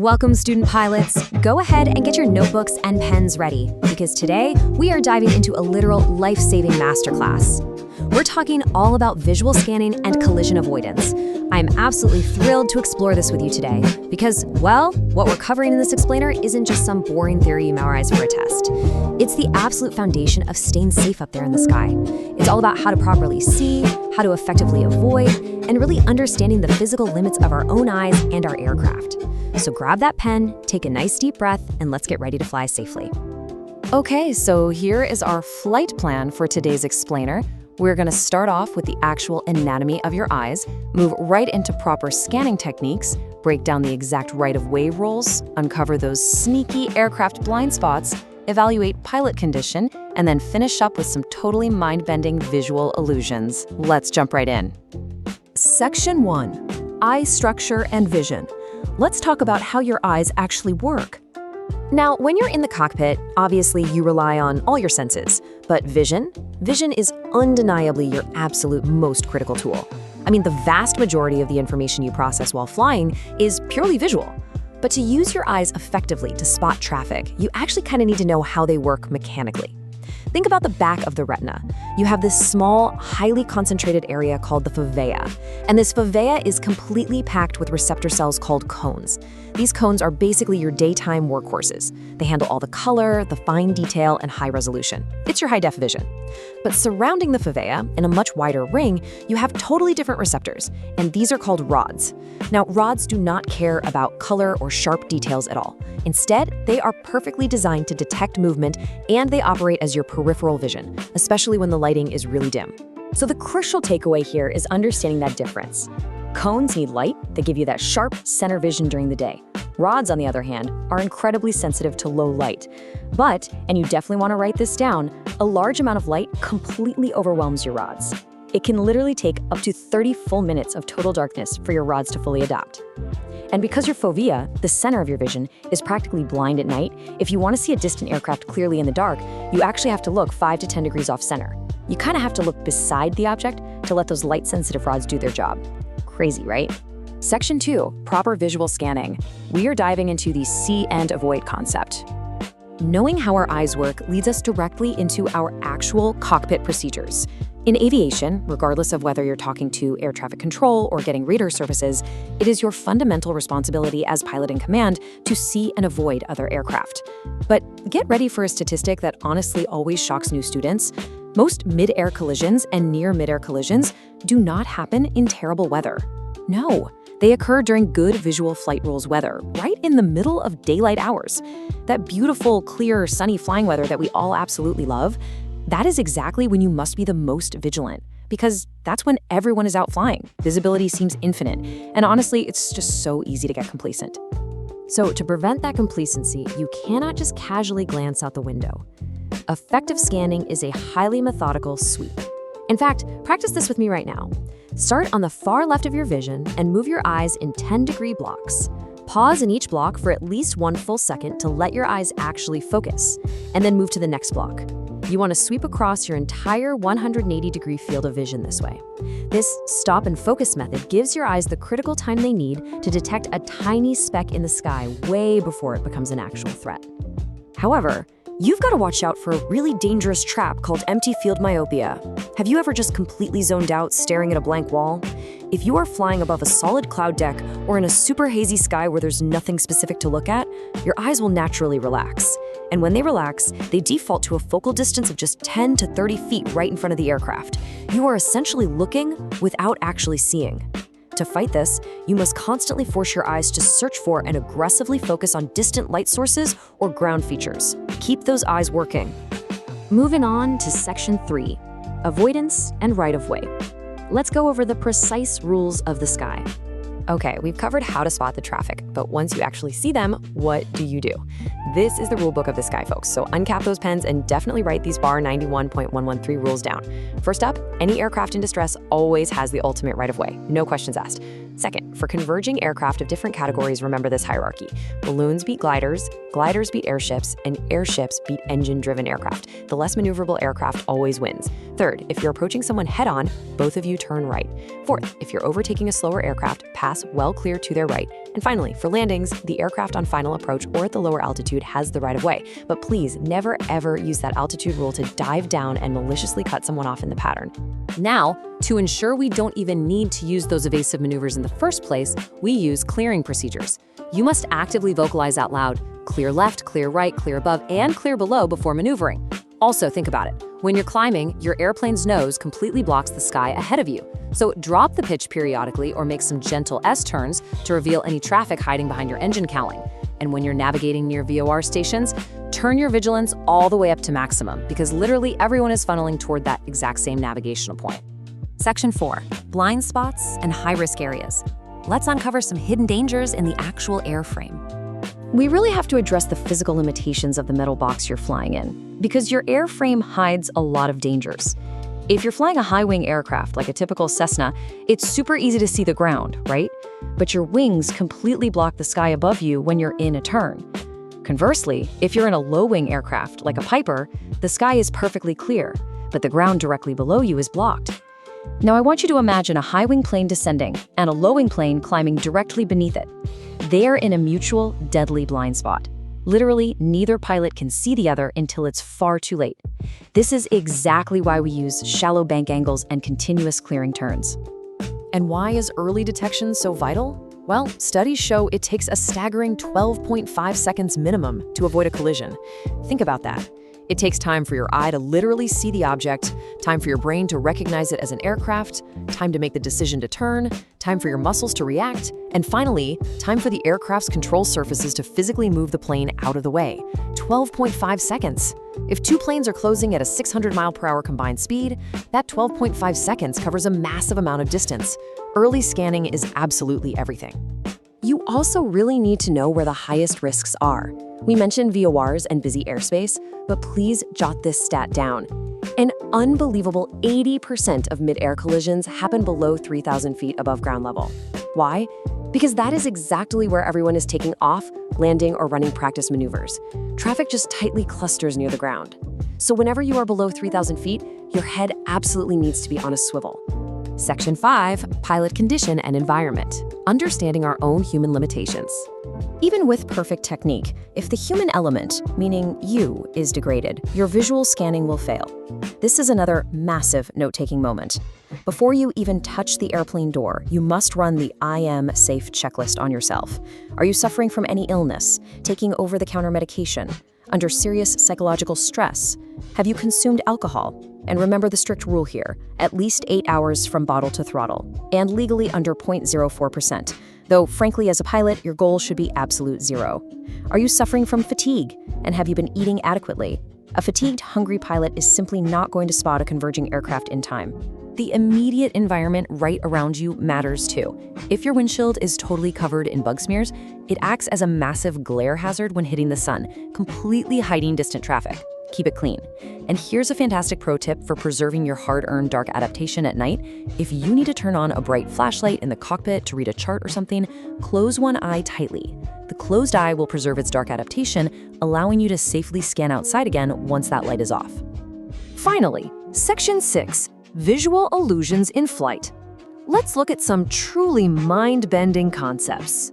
Welcome, student pilots. Go ahead and get your notebooks and pens ready, because today we are diving into a literal life-saving masterclass. We're talking all about visual scanning and collision avoidance. I'm absolutely thrilled to explore this with you today because, well, what we're covering in this explainer isn't just some boring theory you memorize for a test. It's the absolute foundation of staying safe up there in the sky. It's all about how to properly see, how to effectively avoid, and really understanding the physical limits of our own eyes and our aircraft. So grab that pen, take a nice deep breath, and let's get ready to fly safely. Okay, so here is our flight plan for today's explainer. We're going to start off with the actual anatomy of your eyes, move right into proper scanning techniques, break down the exact right-of-way rules, uncover those sneaky aircraft blind spots, evaluate pilot condition, and then finish up with some totally mind-bending visual illusions. Let's jump right in. Section 1. Eye structure and vision. Let's talk about how your eyes actually work. Now, when you're in the cockpit, obviously you rely on all your senses, but vision is undeniably your absolute most critical tool. I mean, the vast majority of the information you process while flying is purely visual. But to use your eyes effectively to spot traffic, you actually kind of need to know how they work mechanically. Think about the back of the retina. You have this small, highly concentrated area called the fovea. And this fovea is completely packed with receptor cells called cones. These cones are basically your daytime workhorses. They handle all the color, the fine detail, and high resolution. It's your high-def vision. But surrounding the fovea, in a much wider ring, you have totally different receptors, and these are called rods. Now, rods do not care about color or sharp details at all. Instead, they are perfectly designed to detect movement, and they operate as your peripheral vision, especially when the lighting is really dim. So the crucial takeaway here is understanding that difference. Cones need light that give you that sharp center vision during the day. Rods, on the other hand, are incredibly sensitive to low light. But, and you definitely want to write this down, a large amount of light completely overwhelms your rods. It can literally take up to 30 full minutes of total darkness for your rods to fully adapt. And because your fovea, the center of your vision, is practically blind at night, if you want to see a distant aircraft clearly in the dark, you actually have to look 5 to 10 degrees off center. You kind of have to look beside the object to let those light-sensitive rods do their job. Crazy, right? Section 2, proper visual scanning. We are diving into the see and avoid concept. Knowing how our eyes work leads us directly into our actual cockpit procedures. In aviation, regardless of whether you're talking to air traffic control or getting radar services, it is your fundamental responsibility as pilot in command to see and avoid other aircraft. But get ready for a statistic that honestly always shocks new students. Most mid-air collisions and near mid-air collisions do not happen in terrible weather. No, they occur during good visual flight rules weather, right in the middle of daylight hours. That beautiful, clear, sunny flying weather that we all absolutely love, that is exactly when you must be the most vigilant, because that's when everyone is out flying. Visibility seems infinite, and honestly, it's just so easy to get complacent. So to prevent that complacency, you cannot just casually glance out the window. Effective scanning is a highly methodical sweep. In fact, practice this with me right now. Start on the far left of your vision and move your eyes in 10-degree blocks. Pause in each block for at least 1 full second to let your eyes actually focus, and then move to the next block. You want to sweep across your entire 180-degree field of vision this way. This stop and focus method gives your eyes the critical time they need to detect a tiny speck in the sky way before it becomes an actual threat. However, you've got to watch out for a really dangerous trap called empty field myopia. Have you ever just completely zoned out staring at a blank wall? If you are flying above a solid cloud deck or in a super hazy sky where there's nothing specific to look at, your eyes will naturally relax. And when they relax, they default to a focal distance of just 10 to 30 feet right in front of the aircraft. You are essentially looking without actually seeing. To fight this, you must constantly force your eyes to search for and aggressively focus on distant light sources or ground features. Keep those eyes working. Moving on to Section 3, avoidance and right-of-way. Let's go over the precise rules of the sky. Okay, we've covered how to spot the traffic, but once you actually see them, what do you do? This is the rule book of the sky, folks, so uncap those pens and definitely write these bar 91.113 rules down. First up, any aircraft in distress always has the ultimate right-of-way, no questions asked. Second, for converging aircraft of different categories, remember this hierarchy. Balloons beat gliders, gliders beat airships, and airships beat engine-driven aircraft. The less maneuverable aircraft always wins. Third, if you're approaching someone head-on, both of you turn right. Fourth, if you're overtaking a slower aircraft, pass well clear to their right. And finally, for landings, the aircraft on final approach or at the lower altitude has the right of way. But please never ever use that altitude rule to dive down and maliciously cut someone off in the pattern. Now, to ensure we don't even need to use those evasive maneuvers in the first place, we use clearing procedures. You must actively vocalize out loud, clear left, clear right, clear above, and clear below before maneuvering. Also, think about it. When you're climbing, your airplane's nose completely blocks the sky ahead of you. So drop the pitch periodically or make some gentle S-turns to reveal any traffic hiding behind your engine cowling. And when you're navigating near VOR stations, turn your vigilance all the way up to maximum because literally everyone is funneling toward that exact same navigational point. Section 4, blind spots and high-risk areas. Let's uncover some hidden dangers in the actual airframe. We really have to address the physical limitations of the metal box you're flying in, because your airframe hides a lot of dangers. If you're flying a high-wing aircraft like a typical Cessna, it's super easy to see the ground, right? But your wings completely block the sky above you when you're in a turn. Conversely, if you're in a low-wing aircraft like a Piper, the sky is perfectly clear, but the ground directly below you is blocked. Now I want you to imagine a high-wing plane descending and a low-wing plane climbing directly beneath it. They're in a mutual, deadly blind spot. Literally, neither pilot can see the other until it's far too late. This is exactly why we use shallow bank angles and continuous clearing turns. And why is early detection so vital? Well, studies show it takes a staggering 12.5 seconds minimum to avoid a collision. Think about that. It takes time for your eye to literally see the object, time for your brain to recognize it as an aircraft, time to make the decision to turn, time for your muscles to react, and finally, time for the aircraft's control surfaces to physically move the plane out of the way. 12.5 seconds. If two planes are closing at a 600-mile-per-hour combined speed, that 12.5 seconds covers a massive amount of distance. Early scanning is absolutely everything. You also really need to know where the highest risks are. We mentioned VORs and busy airspace, but please jot this stat down. An unbelievable 80% of mid-air collisions happen below 3,000 feet above ground level. Why? Because that is exactly where everyone is taking off, landing, or running practice maneuvers. Traffic just tightly clusters near the ground. So whenever you are below 3,000 feet, your head absolutely needs to be on a swivel. Section 5, pilot condition and environment. Understanding our own human limitations. Even with perfect technique, if the human element, meaning you, is degraded, your visual scanning will fail. This is another massive note-taking moment. Before you even touch the airplane door, you must run the I am safe checklist on yourself. Are you suffering from any illness, taking over-the-counter medication, under serious psychological stress? Have you consumed alcohol? And remember the strict rule here, at least 8 hours from bottle to throttle, and legally under 0.04%. Though, frankly, as a pilot, your goal should be absolute zero. Are you suffering from fatigue? And have you been eating adequately? A fatigued, hungry pilot is simply not going to spot a converging aircraft in time. The immediate environment right around you matters too. If your windshield is totally covered in bug smears, it acts as a massive glare hazard when hitting the sun, completely hiding distant traffic. Keep it clean. And here's a fantastic pro tip for preserving your hard-earned dark adaptation at night. If you need to turn on a bright flashlight in the cockpit to read a chart or something, close one eye tightly. The closed eye will preserve its dark adaptation, allowing you to safely scan outside again once that light is off. Finally, Section 6, visual illusions in flight. Let's look at some truly mind-bending concepts.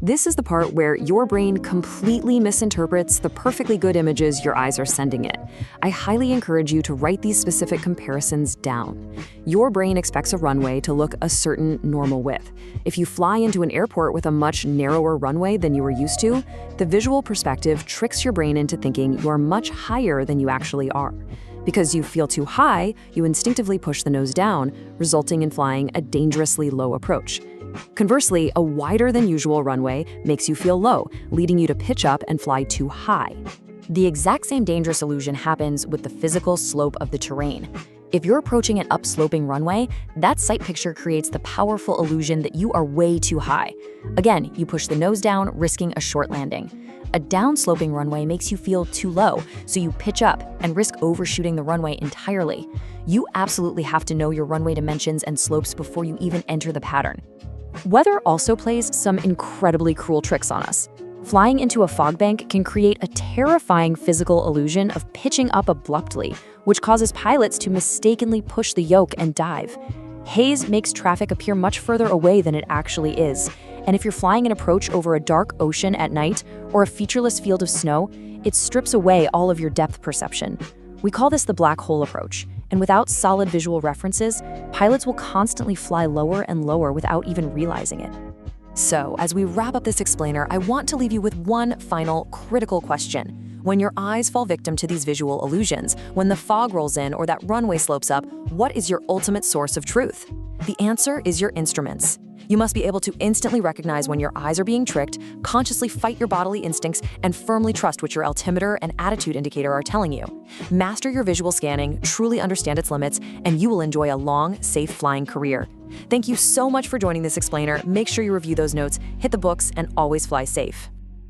This is the part where your brain completely misinterprets the perfectly good images your eyes are sending it. I highly encourage you to write these specific comparisons down. Your brain expects a runway to look a certain normal width. If you fly into an airport with a much narrower runway than you were used to, the visual perspective tricks your brain into thinking you're much higher than you actually are. Because you feel too high, you instinctively push the nose down, resulting in flying a dangerously low approach. Conversely, a wider than usual runway makes you feel low, leading you to pitch up and fly too high. The exact same dangerous illusion happens with the physical slope of the terrain. If you're approaching an upsloping runway, that sight picture creates the powerful illusion that you are way too high. Again, you push the nose down, risking a short landing. A downsloping runway makes you feel too low, so you pitch up and risk overshooting the runway entirely. You absolutely have to know your runway dimensions and slopes before you even enter the pattern. Weather also plays some incredibly cruel tricks on us. Flying into a fog bank can create a terrifying physical illusion of pitching up abruptly, which causes pilots to mistakenly push the yoke and dive. Haze makes traffic appear much further away than it actually is, and if you're flying an approach over a dark ocean at night or a featureless field of snow, it strips away all of your depth perception. We call this the black hole approach, and without solid visual references, pilots will constantly fly lower and lower without even realizing it. So, as we wrap up this explainer, I want to leave you with one final critical question. When your eyes fall victim to these visual illusions, when the fog rolls in or that runway slopes up, what is your ultimate source of truth? The answer is your instruments. You must be able to instantly recognize when your eyes are being tricked, consciously fight your bodily instincts, and firmly trust what your altimeter and attitude indicator are telling you. Master your visual scanning, truly understand its limits, and you will enjoy a long, safe flying career. Thank you so much for joining this explainer. Make sure you review those notes, hit the books, and always fly safe.